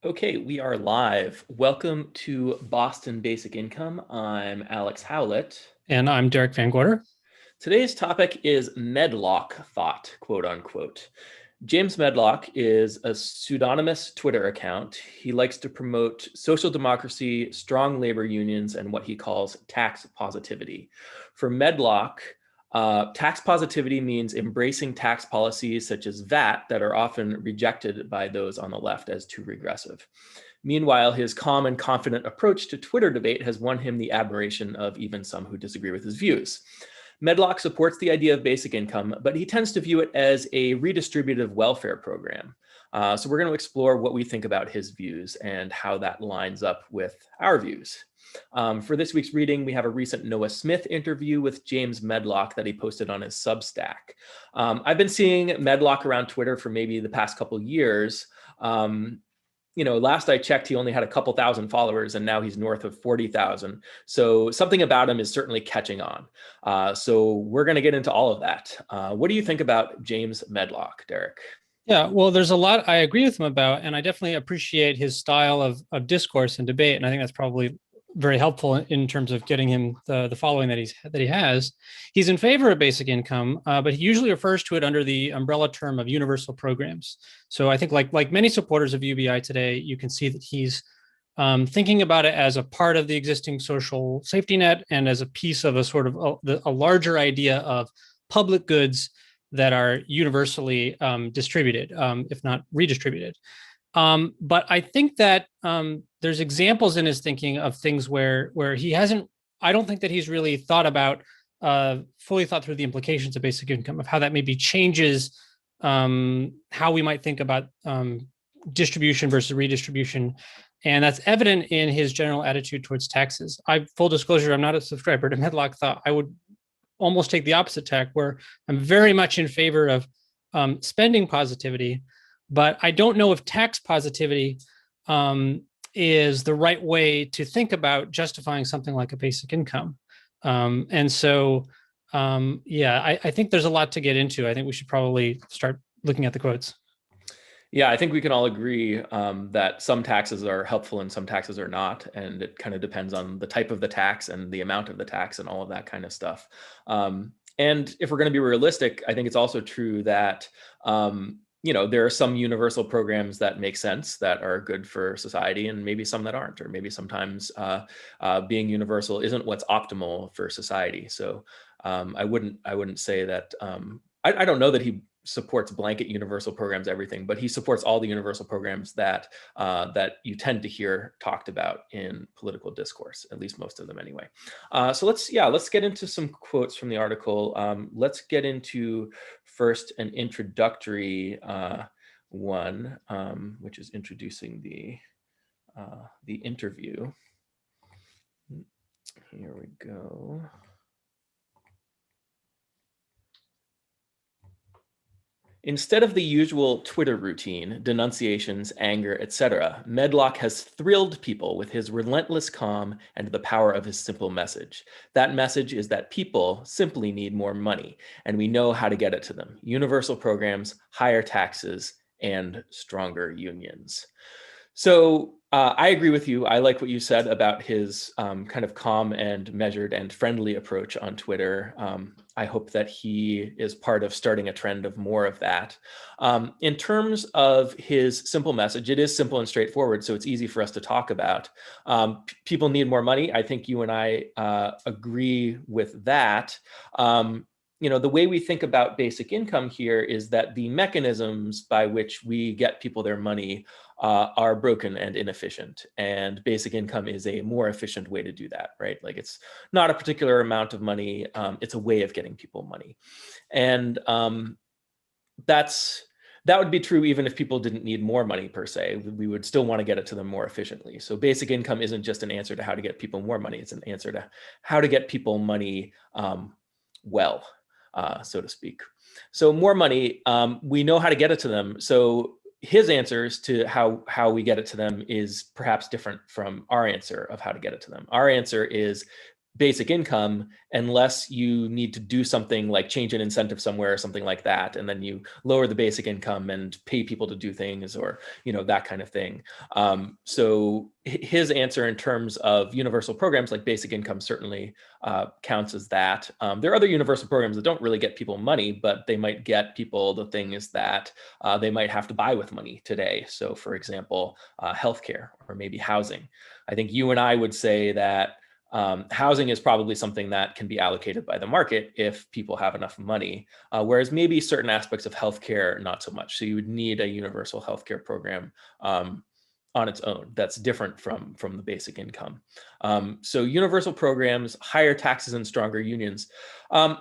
Okay, we are live. Welcome to Boston Basic Income. I'm Alex Howlett. And I'm Derek Van Gorder. Today's topic is Medlock Thought, quote unquote. James Medlock is a pseudonymous Twitter account. He likes to promote social democracy, strong labor unions, and what he calls tax positivity. For Medlock, tax positivity means embracing tax policies such as VAT that are often rejected by those on the left as too regressive. Meanwhile, his calm and confident approach to Twitter debate has won him the admiration of even some who disagree with his views. Medlock supports the idea of basic income, but he tends to view it as a redistributive welfare program. So we're going to explore what we think about his views and how that lines up with our views. For this week's reading, we have a recent Noah Smith interview with James Medlock that he posted on his Substack. I've been seeing Medlock around Twitter for maybe the past couple years. Last I checked, he only had a couple thousand followers, and now he's north of 40,000. So something about him is certainly catching on. So we're going to get into all of that. What do you think about James Medlock, Derek? Yeah, well, there's a lot I agree with him about, and I definitely appreciate his style of discourse and debate, and I think that's probably very helpful in terms of getting him the following that he has. He's in favor of basic income, but he usually refers to it under the umbrella term of universal programs. So I think like many supporters of UBI today, you can see that he's thinking about it as a part of the existing social safety net and as a piece of a sort of a larger idea of public goods that are universally distributed, if not redistributed. But I think that there's examples in his thinking of things where he hasn't. I don't think that he's really fully thought through the implications of basic income, of how that maybe changes how we might think about distribution versus redistribution. And that's evident in his general attitude towards taxes. Full disclosure, I'm not a subscriber to Medlock Thought. I would almost take the opposite tack, where I'm very much in favor of spending positivity, but I don't know if tax positivity is the right way to think about justifying something like a basic income. I think there's a lot to get into. I think we should probably start looking at the quotes. Yeah, I think we can all agree that some taxes are helpful and some taxes are not. And it kind of depends on the type of the tax and the amount of the tax and all of that kind of stuff. And if we're going to be realistic, I think it's also true that, there are some universal programs that make sense, that are good for society, and maybe some that aren't, or maybe sometimes being universal isn't what's optimal for society. So I wouldn't say that, I don't know that he supports blanket universal programs, everything, but he supports all the universal programs that you tend to hear talked about in political discourse, at least most of them anyway. So let's get into some quotes from the article. Let's get into first an introductory one, which is introducing the interview. Here we go. Instead of the usual Twitter routine, denunciations, anger, etc., Medlock has thrilled people with his relentless calm and the power of his simple message. That message is that people simply need more money, and we know how to get it to them. Universal programs, higher taxes, and stronger unions. So I agree with you. I like what you said about his kind of calm and measured and friendly approach on Twitter. I hope that he is part of starting a trend of more of that. In terms of his simple message, it is simple and straightforward, so it's easy for us to talk about. People need more money. I think you and I agree with that. The way we think about basic income here is that the mechanisms by which we get people their money are broken and inefficient, and basic income is a more efficient way to do that, right? Like, it's not a particular amount of money, it's a way of getting people money. And that would be true even if people didn't need more money per se. We would still want to get it to them more efficiently. So basic income isn't just an answer to how to get people more money, it's an answer to how to get people money well, so to speak. So more money, we know how to get it to them. So his answers to how we get it to them is perhaps different from our answer of how to get it to them. Our answer is basic income unless you need to do something like change an incentive somewhere or something like that, and then you lower the basic income and pay people to do things, or that kind of thing. So his answer in terms of universal programs like basic income certainly counts as that. There are other universal programs that don't really get people money, but they might get people the things that they might have to buy with money today. So for example, healthcare or maybe housing. I think you and I would say that housing is probably something that can be allocated by the market if people have enough money, whereas maybe certain aspects of healthcare, not so much. So you would need a universal healthcare program on its own that's different from the basic income. So universal programs, higher taxes, and stronger unions.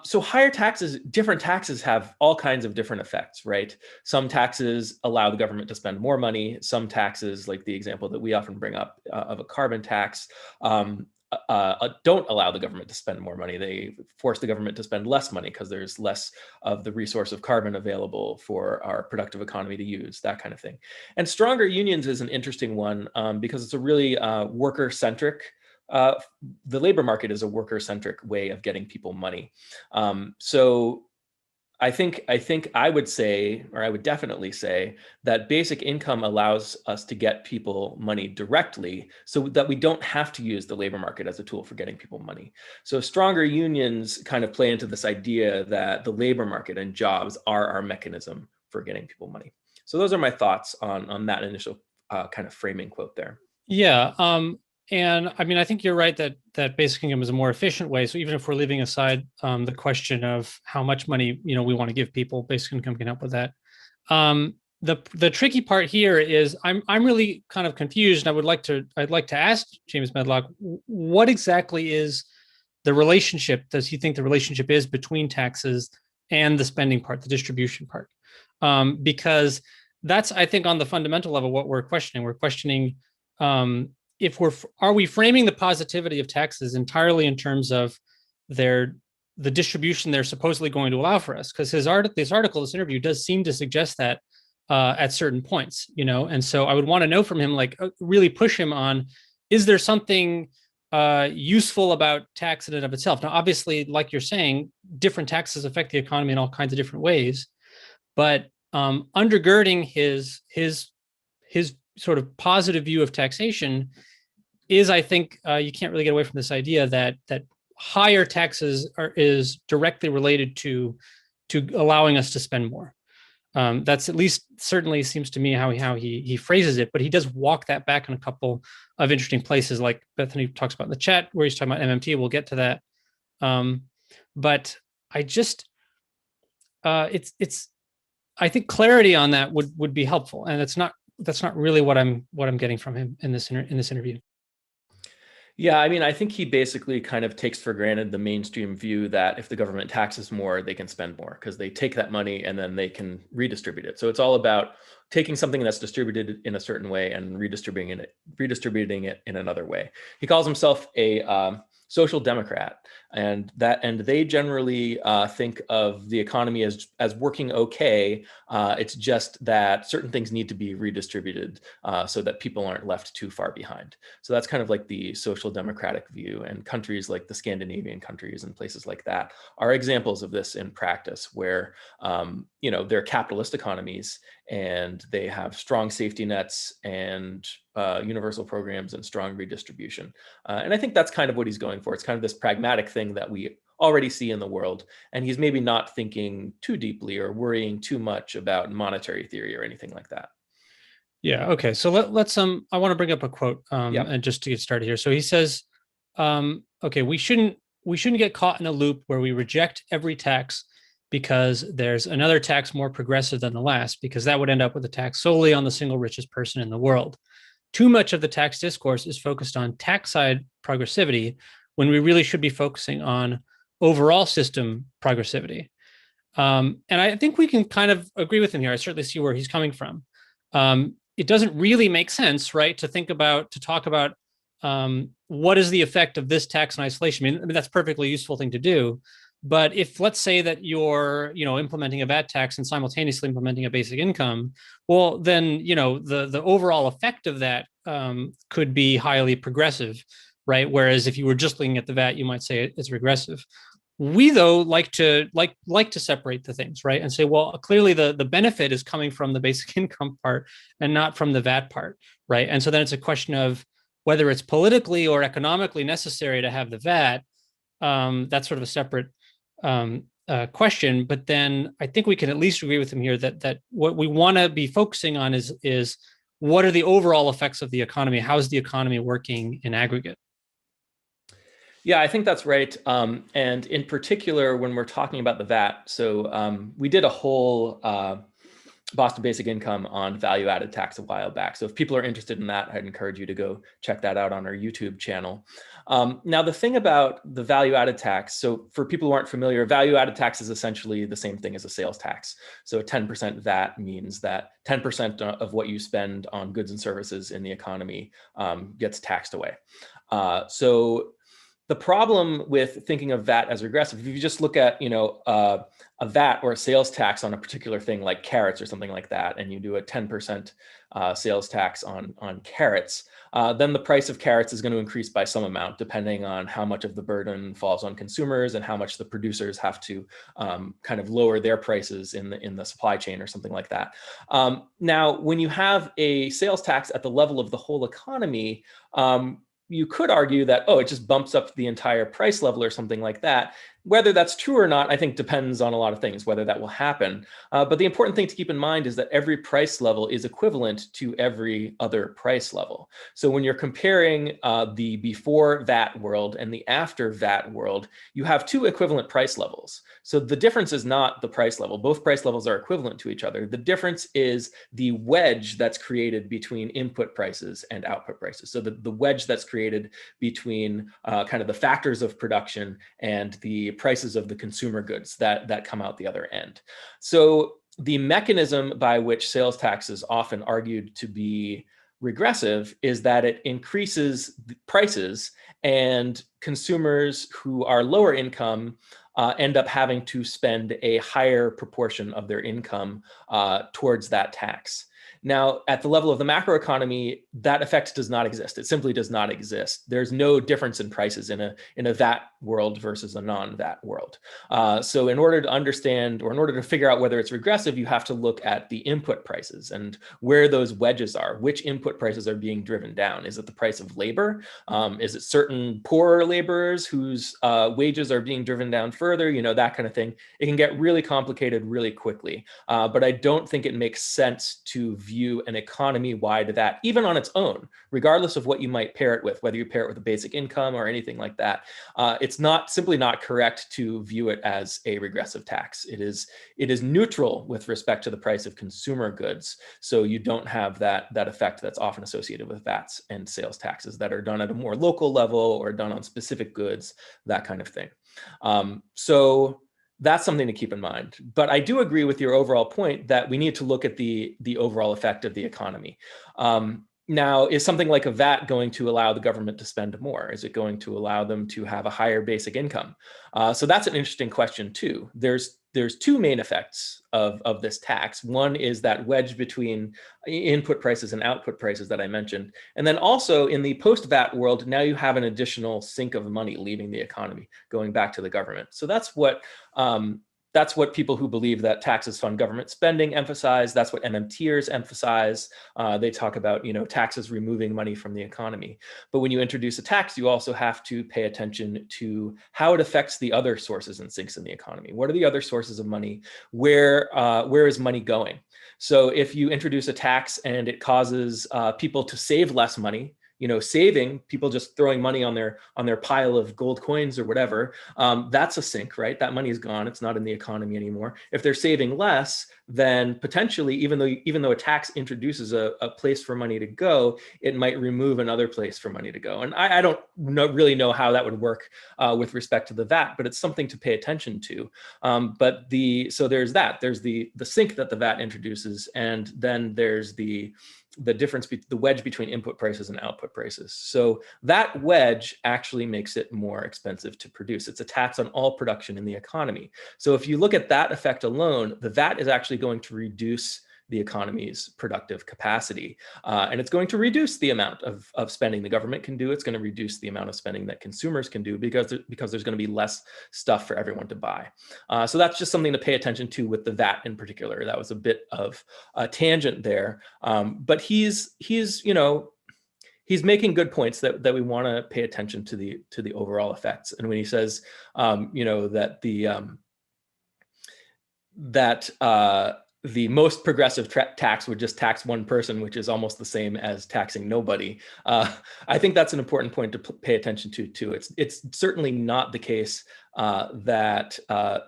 So higher taxes, different taxes have all kinds of different effects, right? Some taxes allow the government to spend more money. Some taxes, like the example that we often bring up of a carbon tax, don't allow the government to spend more money. They force the government to spend less money because there's less of the resource of carbon available for our productive economy to use, that kind of thing. And stronger unions is an interesting one because it's a really worker-centric, the labor market is a worker-centric way of getting people money. So I think I would say, or I would definitely say, that basic income allows us to get people money directly so that we don't have to use the labor market as a tool for getting people money. So stronger unions kind of play into this idea that the labor market and jobs are our mechanism for getting people money. So those are my thoughts on that initial kind of framing quote there. Yeah. And I mean, I think you're right that basic income is a more efficient way. So even if we're leaving aside the question of how much money we want to give people, basic income can help with that. The tricky part here is I'm really kind of confused, and I'd like to ask James Medlock, what exactly is the relationship? Does he think the relationship is between taxes and the spending part, the distribution part? Because that's, I think, on the fundamental level what we're questioning. We're questioning if are we framing the positivity of taxes entirely in terms of the distribution they're supposedly going to allow for us? Because this interview does seem to suggest that at certain points, and so I would want to know from him, like, really push him on, is there something useful about tax in and of itself? Now, obviously, like you're saying, different taxes affect the economy in all kinds of different ways, but undergirding his sort of positive view of taxation is, I think, you can't really get away from this idea that higher taxes is directly related to allowing us to spend more. That's at least certainly seems to me how he phrases it, but he does walk that back in a couple of interesting places, like Bethany talks about in the chat, where he's talking about MMT. We'll get to that. But I just, I think clarity on that would be helpful, and that's not really what I'm getting from him in this interview. Yeah, I mean, I think he basically kind of takes for granted the mainstream view that if the government taxes more, they can spend more because they take that money and then they can redistribute it. So it's all about taking something that's distributed in a certain way and redistributing it in another way. He calls himself a social democrat, and they generally think of the economy as working okay. It's just that certain things need to be redistributed so that people aren't left too far behind. So that's kind of like the social democratic view, and countries like the Scandinavian countries and places like that are examples of this in practice, where they're capitalist economies and they have strong safety nets and universal programs and strong redistribution. And I think that's kind of what he's going for. It's kind of this pragmatic thing that we already see in the world. And he's maybe not thinking too deeply or worrying too much about monetary theory or anything like that. Yeah. Okay. So let's I want to bring up a quote and just to get started here. So he says, okay, we shouldn't get caught in a loop where we reject every tax because there's another tax more progressive than the last, because that would end up with a tax solely on the single richest person in the world. Too much of the tax discourse is focused on tax side progressivity when we really should be focusing on overall system progressivity. And I think we can kind of agree with him here. I certainly see where he's coming from. It doesn't really make sense, right, to talk about what is the effect of this tax in isolation. I mean, that's a perfectly useful thing to do. But if, let's say that you're, implementing a VAT tax and simultaneously implementing a basic income, well, then, the overall effect of that could be highly progressive. right? Whereas if you were just looking at the VAT, you might say it's regressive. We though like to separate the things, right? And say, well, clearly the benefit is coming from the basic income part and not from the VAT part, right? And so then it's a question of whether it's politically or economically necessary to have the VAT. That's sort of a separate question. But then I think we can at least agree with him here that what we want to be focusing on is what are the overall effects of the economy? How is the economy working in aggregate? Yeah, I think that's right. And in particular, when we're talking about the VAT, so we did a whole Boston Basic Income on value-added tax a while back. So if people are interested in that, I'd encourage you to go check that out on our YouTube channel. Now, the thing about the value-added tax, so for people who aren't familiar, value-added tax is essentially the same thing as a sales tax. So a 10% VAT means that 10% of what you spend on goods and services in the economy gets taxed away. So the problem with thinking of VAT as regressive, if you just look at, a VAT or a sales tax on a particular thing like carrots or something like that, and you do a 10% sales tax on carrots, then the price of carrots is going to increase by some amount, depending on how much of the burden falls on consumers and how much the producers have to kind of lower their prices in the supply chain or something like that. Now, when you have a sales tax at the level of the whole economy, you could argue that, oh, it just bumps up the entire price level or something like that. Whether that's true or not, I think depends on a lot of things, whether that will happen. But the important thing to keep in mind is that every price level is equivalent to every other price level. So when you're comparing the before VAT world and the after VAT world, you have two equivalent price levels. So the difference is not the price level. Both price levels are equivalent to each other. The difference is the wedge that's created between input prices and output prices. So the wedge that's created between kind of the factors of production and the prices of the consumer goods that come out the other end. So the mechanism by which sales tax is often argued to be regressive is that it increases prices, and consumers who are lower income end up having to spend a higher proportion of their income towards that tax. Now, at the level of the macroeconomy, that effect does not exist. It simply does not exist. There's no difference in prices in a VAT world versus a non-VAT world. So in order to understand, or in order to figure out whether it's regressive, you have to look at the input prices and where those wedges are. Which input prices are being driven down? Is it the price of labor? Is it certain poorer laborers whose wages are being driven down further? That kind of thing. It can get really complicated really quickly. But I don't think it makes sense to view an economy-wide VAT, even on its own, regardless of what you might pair it with, whether you pair it with a basic income or anything like that. It's simply not correct to view it as a regressive tax. It is neutral with respect to the price of consumer goods. So you don't have that effect that's often associated with VATs and sales taxes that are done at a more local level or done on specific goods, that kind of thing. So that's something to keep in mind. But I do agree with your overall point that we need to look at the overall effect of the economy. Now, is something like a VAT going to allow the government to spend more? Is it going to allow them to have a higher basic income? So that's an interesting question too. There's two main effects of this tax. One is that wedge between input prices and output prices that I mentioned. And then also in the post-VAT world, now you have an additional sink of money leaving the economy, going back to the government. So that's what people who believe that taxes fund government spending emphasize. That's what MMTers emphasize. They talk about, taxes removing money from the economy. But when you introduce a tax, you also have to pay attention to how it affects the other sources and sinks in the economy. What are the other sources of money? Where is money going? So if you introduce a tax and it causes people to save less money, saving, people just throwing money on their pile of gold coins or whatever, that's a sink, right? That money is gone. It's not in the economy anymore. If they're saving less, then potentially, even though a tax introduces a place for money to go, it might remove another place for money to go. And I don't really know how that would work with respect to the VAT, but it's something to pay attention to. So there's that. There's the sink that the VAT introduces, and then there's the difference, the wedge between input prices and output prices. So that wedge actually makes it more expensive to produce. It's a tax on all production in the economy. So if you look at that effect alone, the VAT is actually going to reduce the economy's productive capacity. And it's going to reduce the amount of spending the government can do. It's going to reduce the amount of spending that consumers can do because there's going to be less stuff for everyone to buy. So that's just something to pay attention to with the VAT in particular. That was a bit of a tangent there. But he's making good points that we want to pay attention to the overall effects. And when he says, that the most progressive tax would just tax one person, which is almost the same as taxing nobody. I think that's an important point to pay attention to too. It's certainly not the case that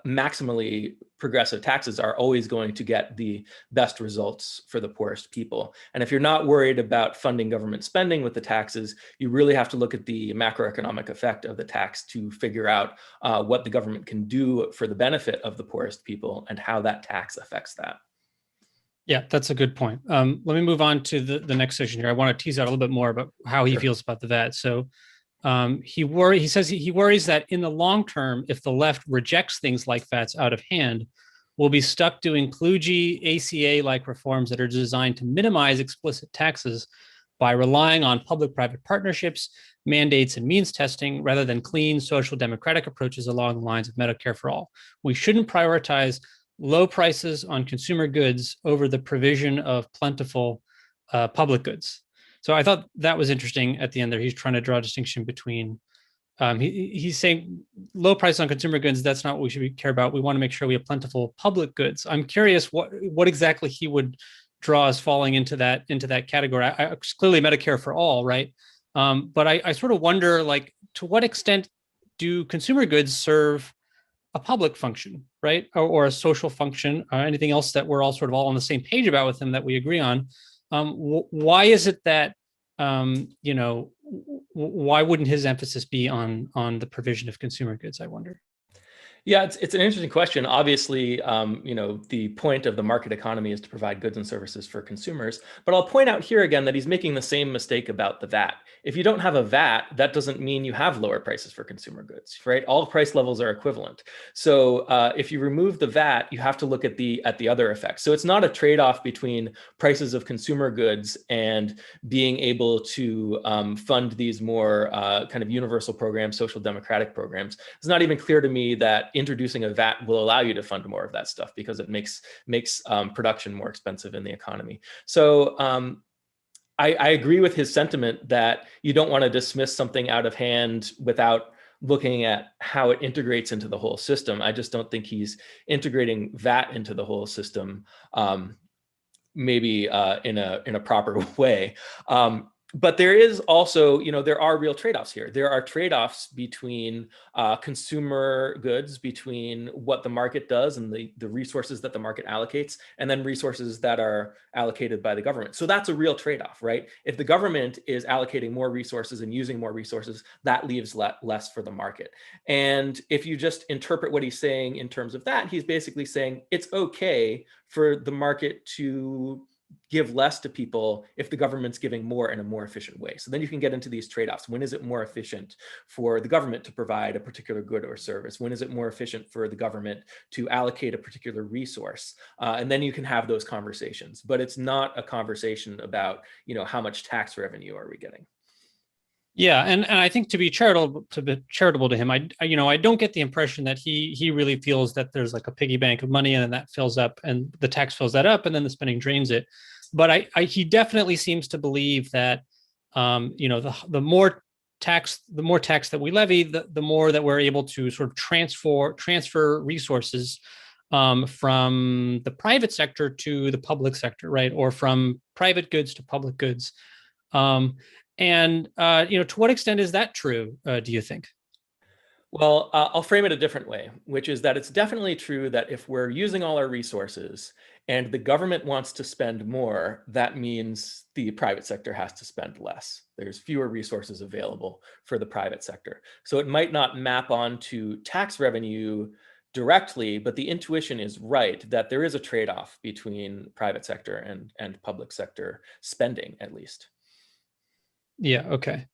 maximally progressive taxes are always going to get the best results for the poorest people. And if you're not worried about funding government spending with the taxes, you really have to look at the macroeconomic effect of the tax to figure out what the government can do for the benefit of the poorest people and how that tax affects that. Yeah, that's a good point. Let me move on to the next section here. I want to tease out a little bit more about how he feels about the VAT. So he says he worries that in the long term, if the left rejects things like VATs out of hand, we'll be stuck doing kludgy ACA-like reforms that are designed to minimize explicit taxes by relying on public-private partnerships, mandates, and means testing rather than clean social democratic approaches along the lines of Medicare for all. We shouldn't prioritize low prices on consumer goods over the provision of plentiful public goods. So I thought that was interesting at the end there. He's trying to draw a distinction between, he's saying low price on consumer goods, that's not what we should care about. We want to make sure we have plentiful public goods. I'm curious what exactly he would draw as falling into that category. Clearly Medicare for all, right? But I sort of wonder, like, to what extent do consumer goods serve a public function, right? Or a social function, or anything else that we're all sort of all on the same page about with him that we agree on. Why is it that, why wouldn't his emphasis be on the provision of consumer goods, I wonder? Yeah, it's an interesting question. Obviously, the point of the market economy is to provide goods and services for consumers. But I'll point out here again that he's making the same mistake about the VAT. If you don't have a VAT, that doesn't mean you have lower prices for consumer goods, right? All price levels are equivalent. So if you remove the VAT, you have to look at the other effects. So it's not a trade-off between prices of consumer goods and being able to fund these more kind of universal programs, social democratic programs. It's not even clear to me that introducing a VAT will allow you to fund more of that stuff because it makes production more expensive in the economy. So I agree with his sentiment that you don't want to dismiss something out of hand without looking at how it integrates into the whole system. I just don't think he's integrating VAT into the whole system, maybe in a proper way. But there is also, there are real trade-offs here. There are trade-offs between consumer goods, between what the market does and the resources that the market allocates, and then resources that are allocated by the government. So that's a real trade-off, right? If the government is allocating more resources and using more resources, that leaves less for the market. And if you just interpret what he's saying in terms of that, he's basically saying it's okay for the market to give less to people if the government's giving more in a more efficient way. So then you can get into these trade-offs. When is it more efficient for the government to provide a particular good or service? When is it more efficient for the government to allocate a particular resource? And then you can have those conversations. But it's not a conversation about, how much tax revenue are we getting? Yeah, and I think to be charitable to him, I don't get the impression that he really feels that there's like a piggy bank of money and then that fills up and the tax fills that up and then the spending drains it. But he definitely seems to believe that the more tax that we levy, the more that we're able to sort of transfer resources from the private sector to the public sector, right? Or from private goods to public goods. To what extent is that true, do you think? Well, I'll frame it a different way, which is that it's definitely true that if we're using all our resources and the government wants to spend more, that means the private sector has to spend less. There's fewer resources available for the private sector. So it might not map onto tax revenue directly, but the intuition is right that there is a trade-off between private sector and public sector spending, at least. Yeah, okay.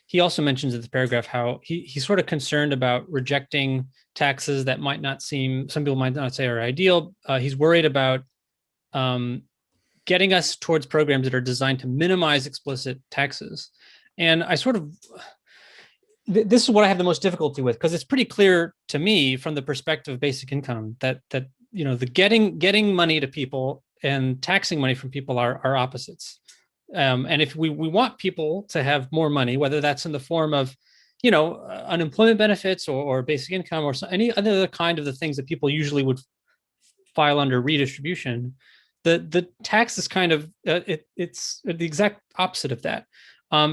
He also mentions in this paragraph how he's sort of concerned about rejecting taxes that some people might not say are ideal. He's worried about getting us towards programs that are designed to minimize explicit taxes. And I sort of, this is what I have the most difficulty with, because it's pretty clear to me from the perspective of basic income that the getting money to people and taxing money from people are opposites. And if we want people to have more money, whether that's in the form of unemployment benefits or basic income or any other kind of the things that people usually would file under redistribution, the tax is kind of it's the exact opposite of that.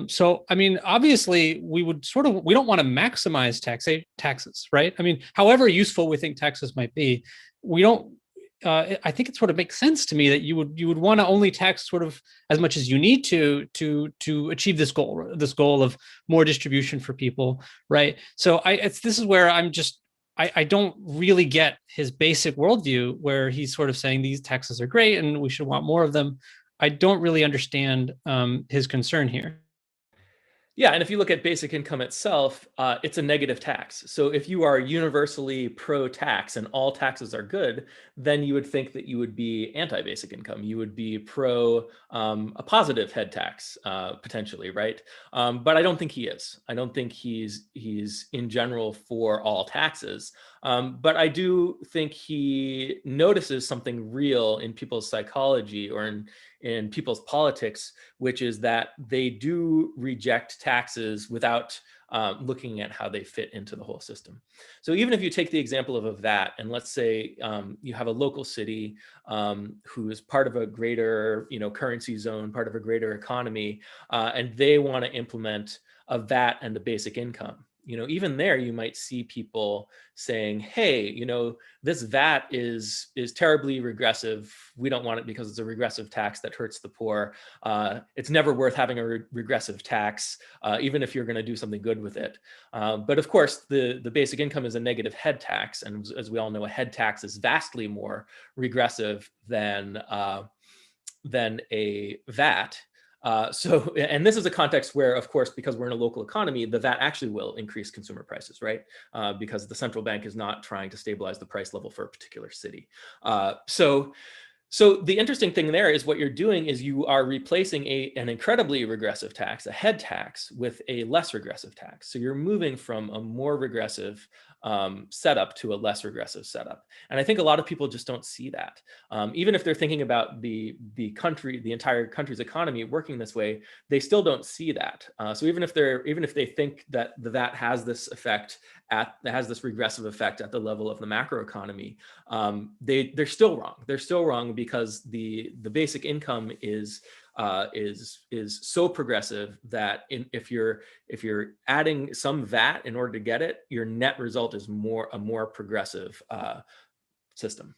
So, I mean, obviously, we don't want to maximize taxes, right? I mean, however useful we think taxes might be, we don't. I think it sort of makes sense to me that you would want to only tax sort of as much as you need to achieve this goal of more distribution for people, right? So, this is where I don't really get his basic worldview, where he's sort of saying these taxes are great and we should want more of them. I don't really understand his concern here. Yeah, and if you look at basic income itself, it's a negative tax. So if you are universally pro-tax and all taxes are good, then you would think that you would be anti-basic income. You would be pro a positive head tax, potentially, right? But I don't think he is. I don't think he's in general for all taxes. But I do think he notices something real in people's psychology or in people's politics, which is that they do reject taxes without looking at how they fit into the whole system. So even if you take the example of a VAT, and let's say you have a local city who is part of a greater currency zone, part of a greater economy, and they want to implement a VAT and a basic income. Even there, you might see people saying, hey, this VAT is terribly regressive. We don't want it because it's a regressive tax that hurts the poor. It's never worth having a regressive tax, even if you're going to do something good with it. But of course, the basic income is a negative head tax. And as we all know, a head tax is vastly more regressive than a VAT. And this is a context where, of course, because we're in a local economy, the VAT actually will increase consumer prices, right? Because the central bank is not trying to stabilize the price level for a particular city. So the interesting thing there is what you're doing is you are replacing an incredibly regressive tax, a head tax, with a less regressive tax. So you're moving from a more regressive setup to a less regressive setup. And I think a lot of people just don't see that. Even if they're thinking about the entire country's economy working this way, they still don't see that. So even if they think that the VAT has this effect that has this regressive effect at the level of the macroeconomy, they're still wrong. They're still wrong because the basic income is so progressive that if you're adding some VAT in order to get it, your net result is a more progressive system.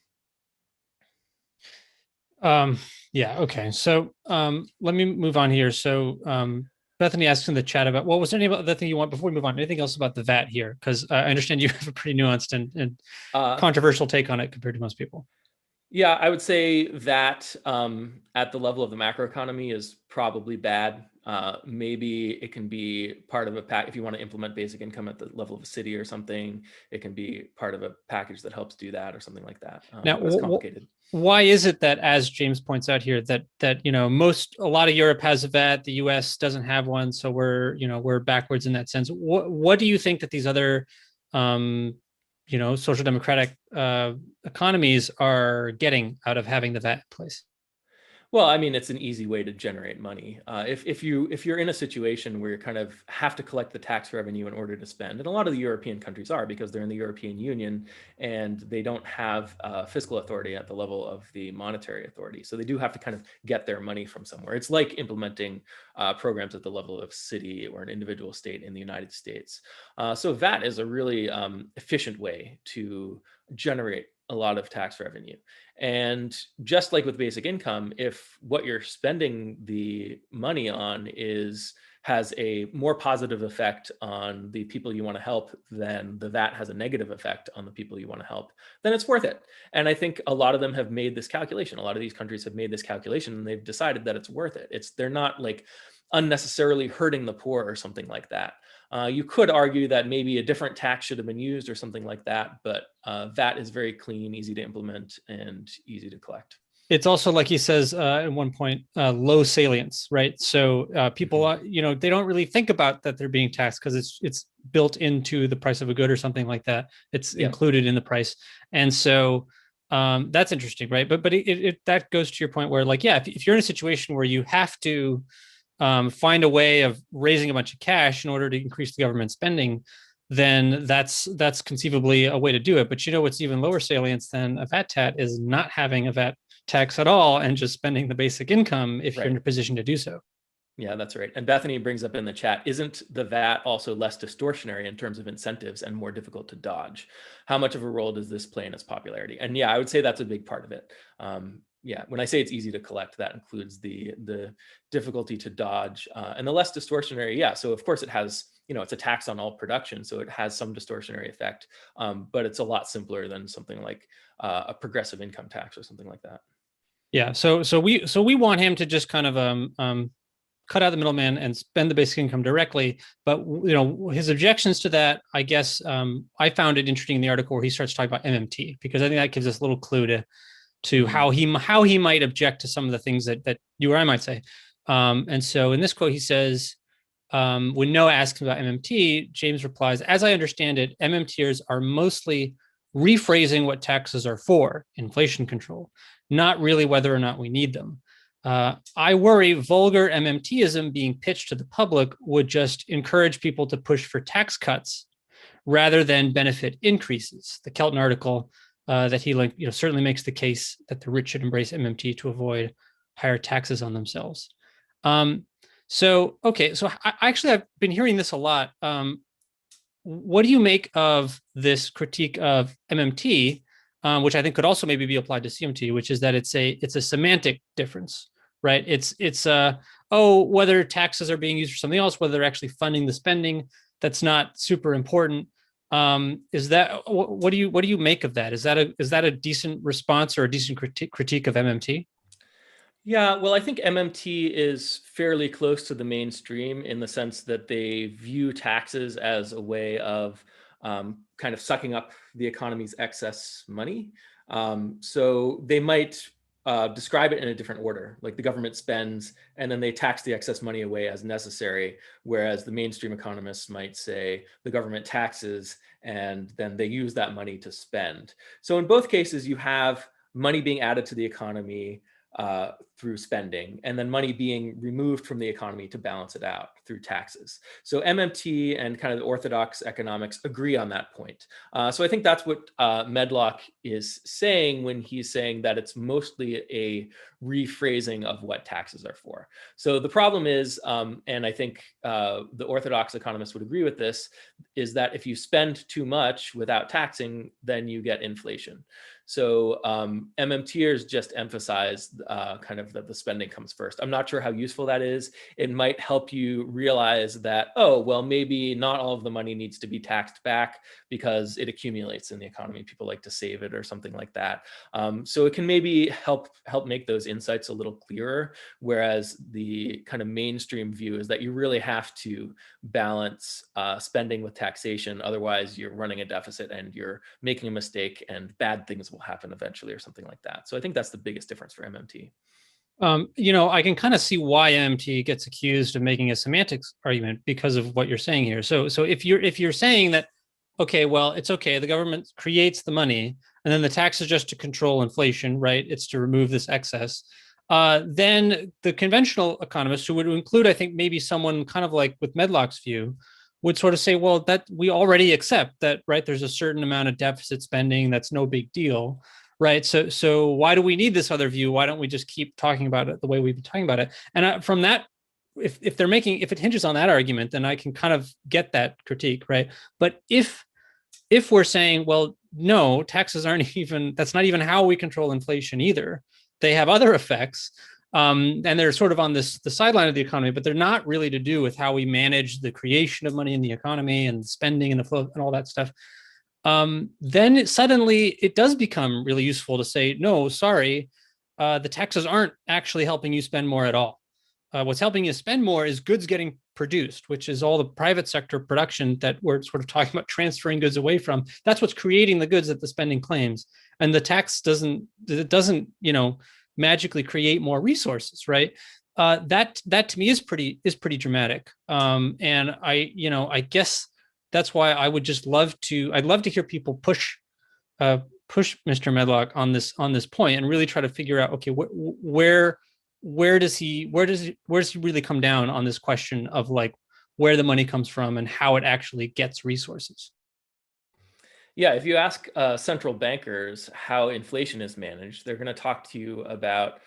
Yeah. Okay. So let me move on here. So Bethany asks in the chat about, was there any other thing you want before we move on? Anything else about the VAT here? Because I understand you have a pretty nuanced and controversial take on it compared to most people. Yeah, I would say that at the level of the macroeconomy is probably bad. Maybe it can be part of a pack. If you want to implement basic income at the level of a city or something, it can be part of a package that helps do that or something like that. Now, it's complicated. Why is it that, as James points out here, that a lot of Europe has a VAT, the U.S. doesn't have one, so we're backwards in that sense? What do you think that these other social democratic economies are getting out of having the VAT in place? Well, I mean, it's an easy way to generate money. If you're in a situation where you kind of have to collect the tax revenue in order to spend, and a lot of the European countries are because they're in the European Union and they don't have fiscal authority at the level of the monetary authority. So they do have to kind of get their money from somewhere. It's like implementing programs at the level of city or an individual state in the United States. So VAT is a really efficient way to generate a lot of tax revenue. And just like with basic income, if what you're spending the money on has a more positive effect on the people you want to help than the VAT has a negative effect on the people you want to help, then it's worth it. And I think a lot of them have made this calculation. A lot of these countries have made this calculation and they've decided that it's worth it. They're not like unnecessarily hurting the poor or something like that. You could argue that maybe a different tax should have been used or something like that, but VAT is very clean, easy to implement, and easy to collect. It's also, like he says at one point, low salience, right? So people, they don't really think about that they're being taxed because it's built into the price of a good or something like that. It's included in the price, and so that's interesting, right? But that goes to your point where, like, yeah, if you're in a situation where you have to find a way of raising a bunch of cash in order to increase the government spending, then that's conceivably a way to do it. But what's even lower salience than a VAT tat is not having a VAT tax at all and just spending the basic income if you're in a position to do so. Yeah, that's right. And Bethany brings up in the chat, isn't the VAT also less distortionary in terms of incentives and more difficult to dodge? How much of a role does this play in its popularity? And yeah, I would say that's a big part of it. Yeah, when I say it's easy to collect, that includes the difficulty to dodge and the less distortionary. Yeah, so of course it has, it's a tax on all production, so it has some distortionary effect, but it's a lot simpler than something like a progressive income tax or something like that. Yeah, so we want him to just kind of cut out the middleman and spend the basic income directly. But his objections to that, I guess, I found it interesting in the article where he starts talking about MMT, because I think that gives us a little clue to how he might object to some of the things that you or I might say. And so in this quote, he says, when Noah asks about MMT, James replies, "As I understand it, MMTers are mostly rephrasing what taxes are for, inflation control, not really whether or not we need them. I worry vulgar MMTism being pitched to the public would just encourage people to push for tax cuts rather than benefit increases." The Kelton article that he certainly makes the case that the rich should embrace MMT to avoid higher taxes on themselves. So I've been hearing this a lot. What do you make of this critique of MMT, which I think could also maybe be applied to CMT, which is that it's a semantic difference, right? It's whether taxes are being used for something else, whether they're actually funding the spending, that's not super important. Is that what do you make of that? Is that a decent response or a decent critique of MMT? Yeah, well, I think MMT is fairly close to the mainstream in the sense that they view taxes as a way of kind of sucking up the economy's excess money. So they might describe it in a different order, like the government spends and then they tax the excess money away as necessary, whereas the mainstream economists might say the government taxes and then they use that money to spend. So in both cases, you have money being added to the economy through spending, and then money being removed from the economy to balance it out through taxes. So MMT and kind of the orthodox economics agree on that point. So I think that's what Medlock is saying when he's saying that it's mostly a rephrasing of what taxes are for. So the problem is, and I think the orthodox economists would agree with this, is that if you spend too much without taxing, then you get inflation. So MMTers just emphasize kind of that the spending comes first. I'm not sure how useful that is. It might help you realize that, oh, well, maybe not all of the money needs to be taxed back because it accumulates in the economy. People like to save it or something like that. So it can maybe help make those insights a little clearer, whereas the kind of mainstream view is that you really have to balance spending with taxation. Otherwise, you're running a deficit and you're making a mistake and bad things will happen eventually or something like that. So I think that's the biggest difference for MMT. I can kind of see why MMT gets accused of making a semantics argument because of what you're saying here. So if you're saying that, okay, well, it's okay, the government creates the money and then the tax is just to control inflation, right? It's to remove this excess. Then the conventional economists, who would include, I think, maybe someone kind of like with Medlock's view, would sort of say, well, that we already accept that, right? There's a certain amount of deficit spending. That's no big deal, right? So why do we need this other view? Why don't we just keep talking about it the way we've been talking about it? And from that, if it hinges on that argument, then I can kind of get that critique, right? But if we're saying, well, no, taxes aren't even, that's not even how we control inflation either. They have other effects. And they're sort of on the sideline of the economy, but they're not really to do with how we manage the creation of money in the economy and spending and the flow and all that stuff. Then suddenly it does become really useful to say, no, sorry, the taxes aren't actually helping you spend more at all. What's helping you spend more is goods getting produced, which is all the private sector production that we're sort of talking about transferring goods away from. That's what's creating the goods that the spending claims. And the tax doesn't, magically create more resources, right? That to me is pretty dramatic. And I guess that's why I would just I'd love to hear people push Mr. Medlock on this point and really try to figure out, okay, where does he really come down on this question of like where the money comes from and how it actually gets resources. Yeah, if you ask central bankers how inflation is managed, they're going to talk to you about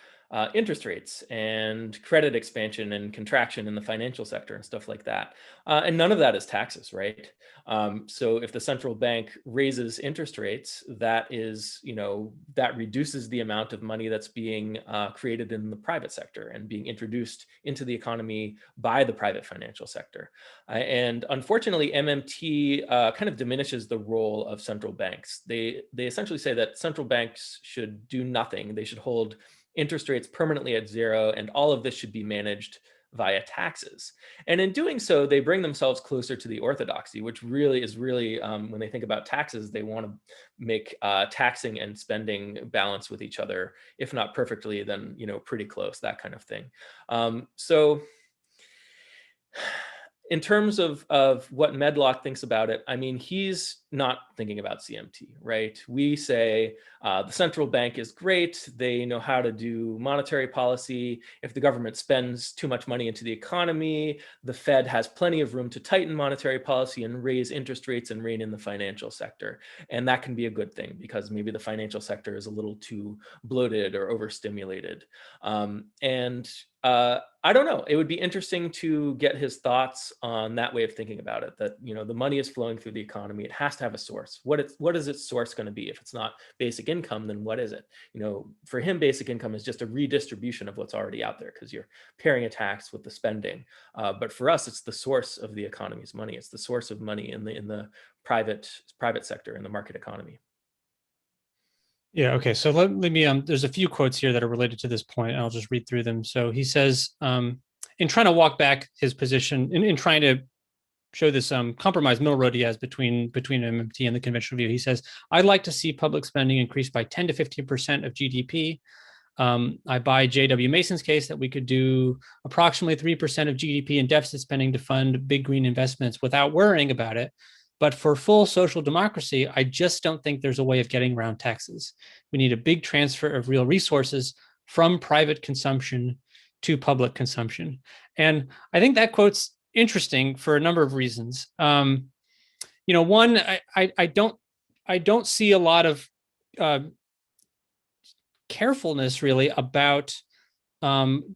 interest rates and credit expansion and contraction in the financial sector and stuff like that. And none of that is taxes, right? So if the central bank raises interest rates, that is, that reduces the amount of money that's being created in the private sector and being introduced into the economy by the private financial sector. And unfortunately, MMT kind of diminishes the role of central banks. They essentially say that central banks should do nothing. They should hold interest rates permanently at zero, and all of this should be managed via taxes. And in doing so, they bring themselves closer to the orthodoxy, which really is when they think about taxes, they want to make taxing and spending balance with each other, if not perfectly, then pretty close, that kind of thing. So in terms of what Medlock thinks about it, I mean, he's not thinking about CMT, right? We say the central bank is great. They know how to do monetary policy. If the government spends too much money into the economy, the Fed has plenty of room to tighten monetary policy and raise interest rates and rein in the financial sector. And that can be a good thing because maybe the financial sector is a little too bloated or overstimulated. I don't know. It would be interesting to get his thoughts on that way of thinking about it, that, the money is flowing through the economy. It has to have a source. What is its source going to be? If it's not basic income, then what is it? For him, basic income is just a redistribution of what's already out there because you're pairing a tax with the spending. But for us, it's the source of the economy's money. It's the source of money in the private sector, in the market economy. Yeah, okay. So let me, there's a few quotes here that are related to this point, and I'll just read through them. So he says, in trying to walk back his position, in trying to show this compromise middle road he has between MMT and the conventional view, he says, I'd like to see public spending increase by 10 to 15% of GDP. I buy J.W. Mason's case that we could do approximately 3% of GDP in deficit spending to fund big green investments without worrying about it. But for full social democracy, I just don't think there's a way of getting around taxes. We need a big transfer of real resources from private consumption to public consumption. And I think that quote's interesting for a number of reasons. One, I don't see a lot of carefulness really about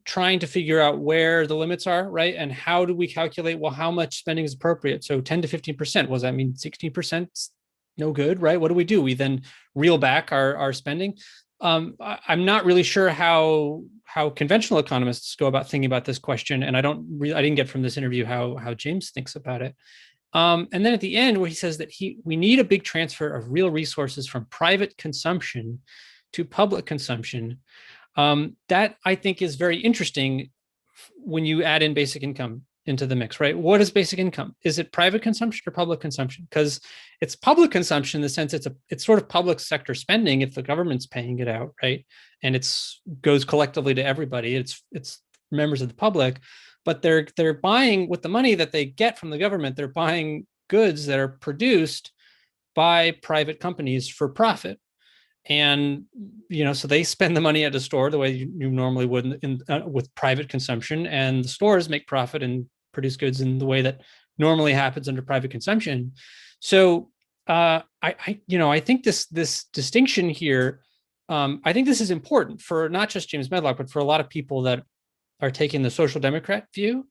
trying to figure out where the limits are, right? And how do we calculate, well, how much spending is appropriate? So 10 to 15%, what does that mean? 16%? No good, right? What do? We then reel back our spending. I'm not really sure how conventional economists go about thinking about this question. And I didn't get from this interview how James thinks about it. And then at the end where he says that we need a big transfer of real resources from private consumption to public consumption. That I think is very interesting when you add in basic income into the mix, right? What is basic income? Is it private consumption or public consumption? Because it's public consumption in the sense it's sort of public sector spending if the government's paying it out, right? And goes collectively to everybody. It's members of the public, but they're buying with the money that they get from the government. They're buying goods that are produced by private companies for profit. And, so they spend the money at a store the way you normally would with private consumption, and the stores make profit and produce goods in the way that normally happens under private consumption. So I think this distinction here, I think this is important for not just James Medlock, but for a lot of people that are taking the social democrat view.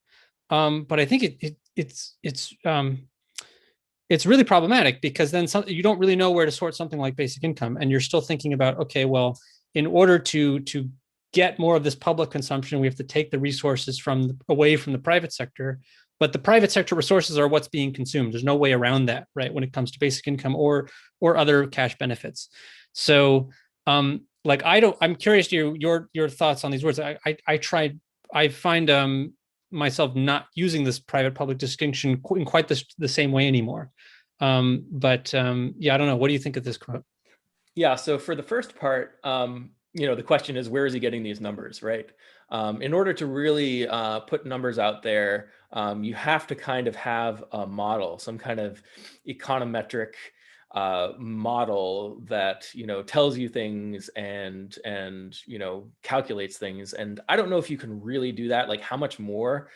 But I think it's really problematic because then you don't really know where to sort something like basic income. And you're still thinking about, okay, well, in order to get more of this public consumption, we have to take the resources away from the private sector. But the private sector resources are what's being consumed. There's no way around that, right? When it comes to basic income or other cash benefits. So I'm curious to your thoughts on these words. I find myself not using this private public distinction in quite the same way anymore. I don't know. What do you think of this quote? Yeah. So for the first part, the question is, where is he getting these numbers, right? In order to really put numbers out there, you have to kind of have a model, some kind of econometric model that tells you things and calculates things. And I don't know if you can really do that. Like, how much more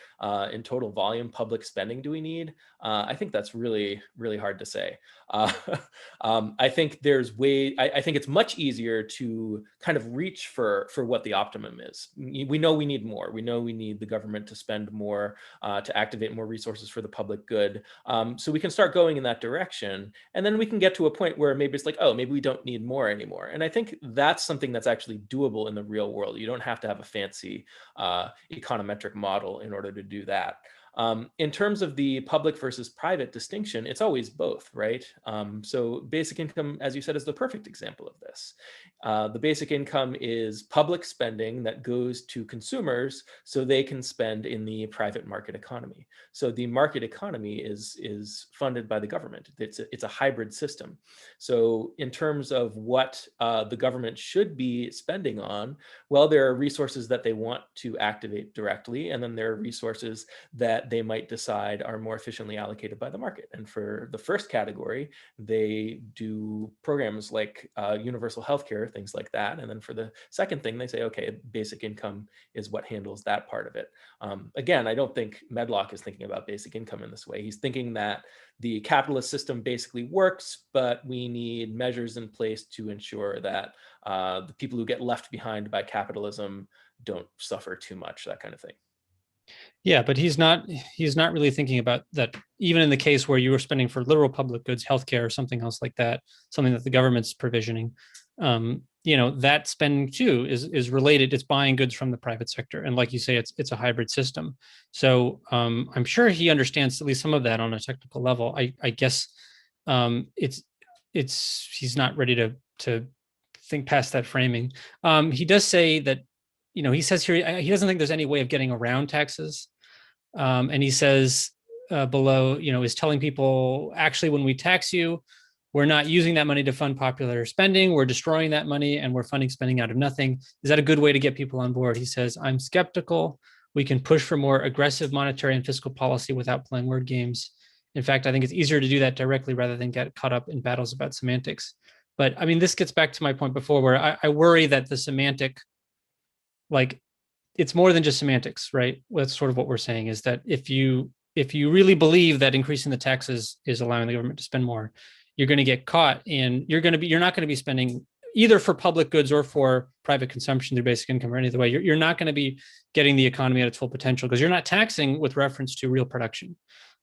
in total volume public spending do we need? I think that's really, really hard to say. I think I think it's much easier to kind of reach for what the optimum is. We know we need more. We know we need the government to spend more, to activate more resources for the public good. So we can start going in that direction, and then we can get to a point where maybe it's like, oh, maybe we don't need more anymore. And I think that's something that's actually doable in the real world. You don't have to have a fancy econometric model in order to do that. In terms of the public versus private distinction, it's always both, right? So basic income, as you said, is the perfect example of this. The basic income is public spending that goes to consumers so they can spend in the private market economy. So the market economy is funded by the government. It's a hybrid system. So in terms of what the government should be spending on, well, there are resources that they want to activate directly, and then there are resources that they might decide are more efficiently allocated by the market. And for the first category, they do programs like universal healthcare, things like that. And then for the second thing, they say, okay, basic income is what handles that part of it. Again, I don't think Medlock is thinking about basic income in this way. He's thinking that the capitalist system basically works, but we need measures in place to ensure that the people who get left behind by capitalism don't suffer too much, that kind of thing. Yeah, but he's not really thinking about that. Even in the case where you were spending for literal public goods, healthcare, or something else like that, something that the government's provisioning, that spending too is related. It's buying goods from the private sector, and like you say, it's a hybrid system. So I'm sure he understands at least some of that on a technical level. I guess he's not ready to think past that framing. He does say that, he says here he doesn't think there's any way of getting around taxes. And he says below, is telling people, actually, when we tax you, we're not using that money to fund popular spending. We're destroying that money and we're funding spending out of nothing. Is that a good way to get people on board? He says, I'm skeptical. We can push for more aggressive monetary and fiscal policy without playing word games. In fact, I think it's easier to do that directly rather than get caught up in battles about semantics. But I mean, this gets back to my point before, where I worry that the semantic, like, it's more than just semantics, right? That's sort of what we're saying, is that if you really believe that increasing the taxes is allowing the government to spend more, you're going to get caught in, you're not going to be spending either for public goods or for private consumption through basic income or any other way. You're not going to be getting the economy at its full potential because you're not taxing with reference to real production.